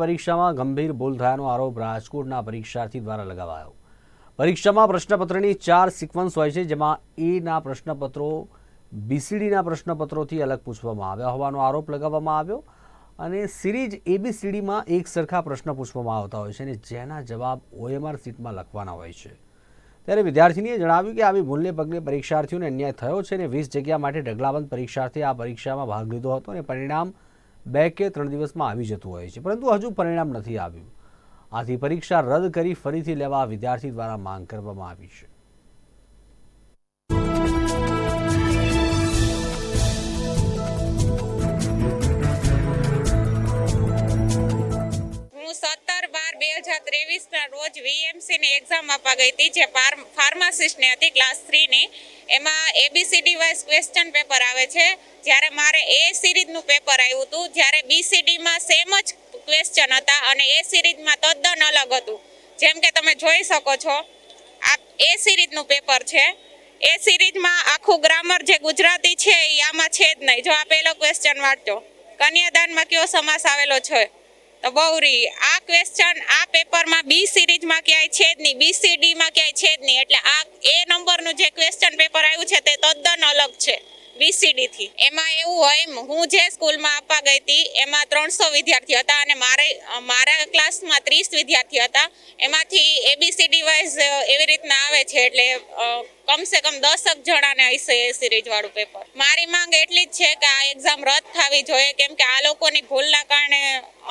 પરીક્ષામાં ગંભીર ભૂલ થયાનો આરોપ રાજકોટના પરીક્ષાર્થી દ્વારા લગાવાયો। પરીક્ષામાં પ્રશ્નપત્રની 4 સિક્વન્સ હોય છે, જેમાં એના પ્રશ્નપત્રો બીસીડીના પ્રશ્નપત્રોથી અલગ પૂછવામાં આવ્યા હોવાનો આરોપ લગાવવામાં આવ્યો અને સિરીઝ એબીસીડીમાં એક સરખા પ્રશ્ન પૂછવામાં આવતા હોય છે અને જેના જવાબ ઓએમઆર શીટમાં લખવાના હોય છે। ત્યારે વિદ્યાર્થીનીએ જણાવ્યું કે આવી ભૂલને પગલે પરીક્ષાર્થીઓને અન્યાય થયો છે અને 20 જગ્યા માટે ઢગલાબંધ પરીક્ષાર્થીએ આ પરીક્ષામાં ભાગ લીધો હતો અને પરિણામ 2 કે 3 દિવસમાં આવી જતું હોય છે, પરંતુ હજુ પરિણામ નથી આવ્યું। આથી પરીક્ષા રદ કરી ફરીથી લેવા વિદ્યાર્થી દ્વારા માંગ કરવામાં આવી છે। હું 17/12/2023 રોજ વીએમસી ની એક્ઝામ આપવા ગઈ હતી, જે ફાર્માસિસ્ટની હતી, ક્લાસ 3 ની। એમાં એબીસીડી વાઇઝ ક્વેશ્ચન પેપર આવે છે, જ્યારે મારે એ સિરીઝનું પેપર આવ્યું હતું, જ્યારે બીસીડીમાં સેમ જ ક્વેશ્ચન હતા અને એ સિરીઝમાં તદ્દન અલગ હતું। જેમ કે તમે જોઈ શકો છો, આ એ સિરીઝનું પેપર છે। એ સિરીઝમાં આખું ગ્રામર જે ગુજરાતી છે એ આમાં છે જ નહીં। જો આ પહેલો ક્વેશ્ચન વાંચો, કન્યાદાનમાં કયો સમાસ આવેલો છે, તો બહુરી। આ ક્વેશ્ચન આ પેપરમાં બી સિરીઝમાં ક્યાંય છે જ નહીં, બીસીડીમાં ક્યાંય છે જ નહીં, એટલે આ એ નંબરનું જે ક્વેશ્ચન પેપર આવ્યું છે તે તદ્દન અલગ છે બીસીડી થી। એમાં એવું હોય, હું જે સ્કૂલમાં આપવા ગઈ હતી એમાં 300 વિદ્યાર્થી હતા અને મારા ક્લાસમાં 30 વિદ્યાર્થી હતા। એમાંથી એબીસીડી વાઇઝ એવી રીતના આવે છે, એટલે કમસે કમ 10 જણાને હશે એ સિરીઝ વાળું પેપર। મારી માંગ એટલી જ છે કે આ એક્ઝામ રદ થવી જોઈએ, કેમ કે આ લોકોની ભૂલના કારણે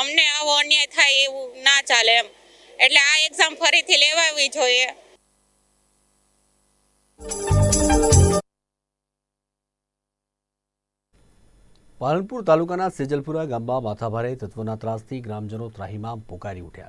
અમને આવો અન્યાય થાય એવું ના ચાલે એમ। એટલે આ એક્ઝામ ફરીથી લેવાવી જોઈએ। પાલનપુર તાલુકાના સેજલપુરા ગામમાં માથાભારે તત્વોના ત્રાસથી ગ્રામજનો ત્રાહિમામ પોકારી ઉઠ્યા।